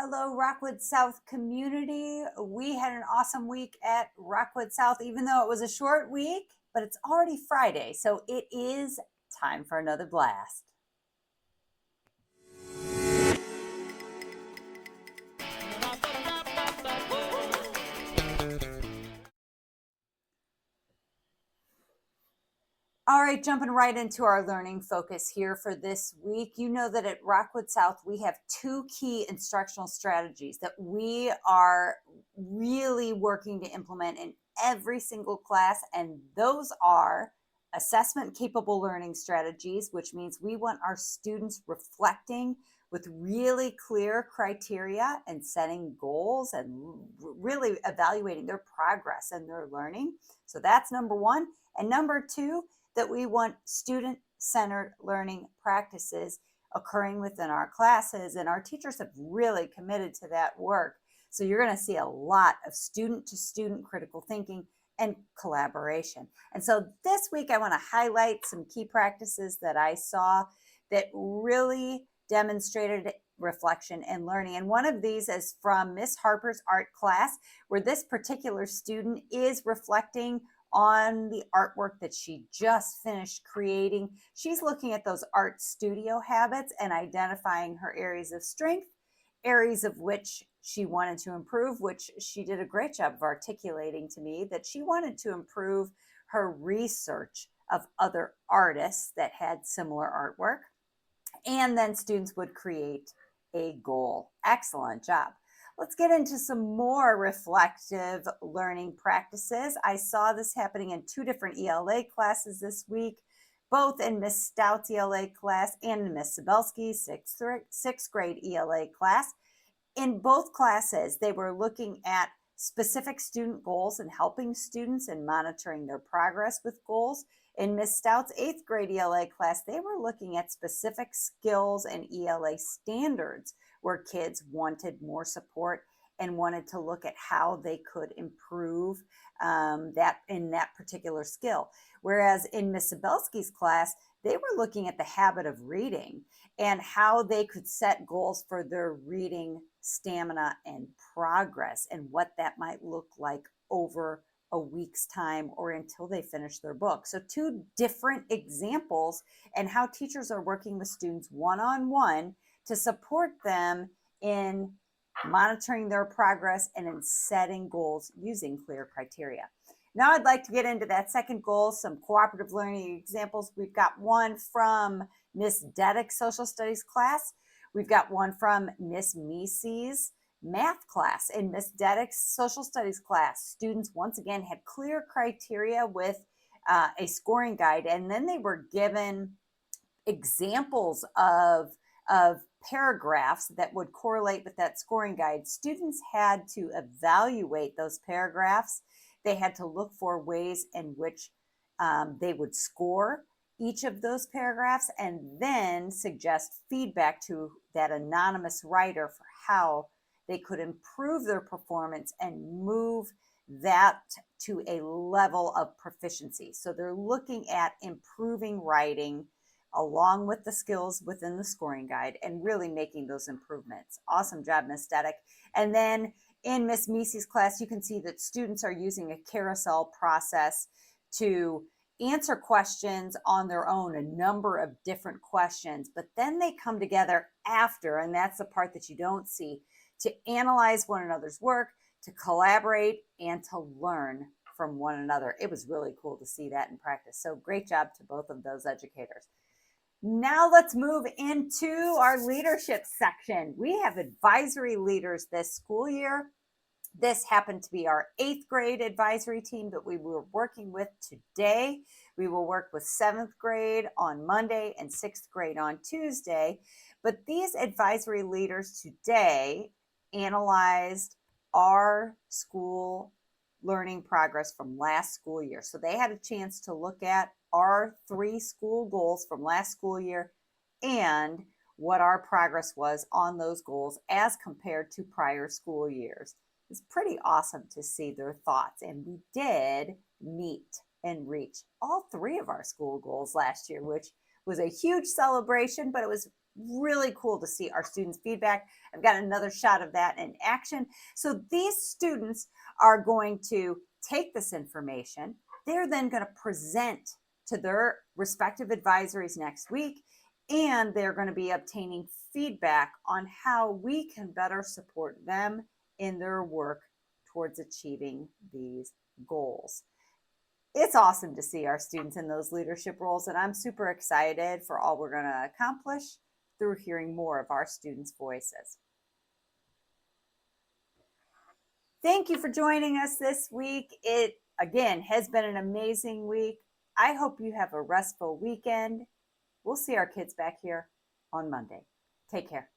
Hello, Rockwood South community. We had an awesome week at Rockwood South, even though it was a short week, but it's already Friday, so it is time for another blast. All right, jumping right into our learning focus here for this week. You know that at Rockwood South, we have two key instructional strategies that we are really working to implement in every single class, and those are assessment capable learning strategies, which means we want our students reflecting with really clear criteria and setting goals and really evaluating their progress and their learning. So that's number one. And number two, that we want student-centered learning practices occurring within our classes, and our teachers have really committed to that work. So you're going to see a lot of student-to-student critical thinking and collaboration. And so this week I want to highlight some key practices that I saw that really demonstrated reflection and learning. And one of these is from Miss Harper's art class, where this particular student is reflecting on the artwork that she just finished creating. She's looking at those art studio habits and identifying her areas of strength, areas of which she wanted to improve, which she did a great job of articulating to me, that she wanted to improve her research of other artists that had similar artwork. And then students would create a goal. Excellent job. Let's get into some more reflective learning practices. I saw this happening in two different ELA classes this week, both in Miss Stout's ELA class and in Miss Sabelsky's sixth grade ELA class. In both classes, they were looking at specific student goals and helping students and monitoring their progress with goals. In Miss Stout's eighth grade ELA class, they were looking at specific skills and ELA standards where kids wanted more support and wanted to look at how they could improve that in that particular skill. Whereas in Miss Sabelsky's class, they were looking at the habit of reading and how they could set goals for their reading stamina and progress and what that might look like over a week's time or until they finish their book. So two different examples and how teachers are working with students one-on-one to support them in monitoring their progress and in setting goals using clear criteria. Now I'd like to get into that second goal, some cooperative learning examples. We've got one from Miss Dedek's social studies class. We've got one from Miss Meese's math class. In Miss Dedek's social studies class, students once again had clear criteria with a scoring guide, and then they were given examples of paragraphs that would correlate with that scoring guide. Students had to evaluate those paragraphs. They had to look for ways in which they would score each of those paragraphs and then suggest feedback to that anonymous writer for how they could improve their performance and move that to a level of proficiency. So they're looking at improving writing along with the skills within the scoring guide and really making those improvements. Awesome job, Miss Dedek. And then in Miss Meese's class, you can see that students are using a carousel process to answer questions on their own, a number of different questions, but then they come together after, and that's the part that you don't see, to analyze one another's work, to collaborate, and to learn from one another. It was really cool to see that in practice. So great job to both of those educators. Now let's move into our leadership section. We have advisory leaders this school year. This happened to be our eighth grade advisory team that we were working with today. We will work with seventh grade on Monday and sixth grade on Tuesday. But these advisory leaders today analyzed our school learning progress from last school year. So they had a chance to look at our 3 school goals from last school year and what our progress was on those goals as compared to prior school years. It's pretty awesome to see their thoughts. And we did meet and reach all 3 of our school goals last year, which was a huge celebration, but it was really cool to see our students' feedback. I've got another shot of that in action. So these students are going to take this information. They're then going to present to their respective advisories next week, and they're going to be obtaining feedback on how we can better support them in their work towards achieving these goals. It's awesome to see our students in those leadership roles, and I'm super excited for all we're going to accomplish through hearing more of our students' voices. Thank you for joining us this week. It, again, has been an amazing week. I hope you have a restful weekend. We'll see our kids back here on Monday. Take care.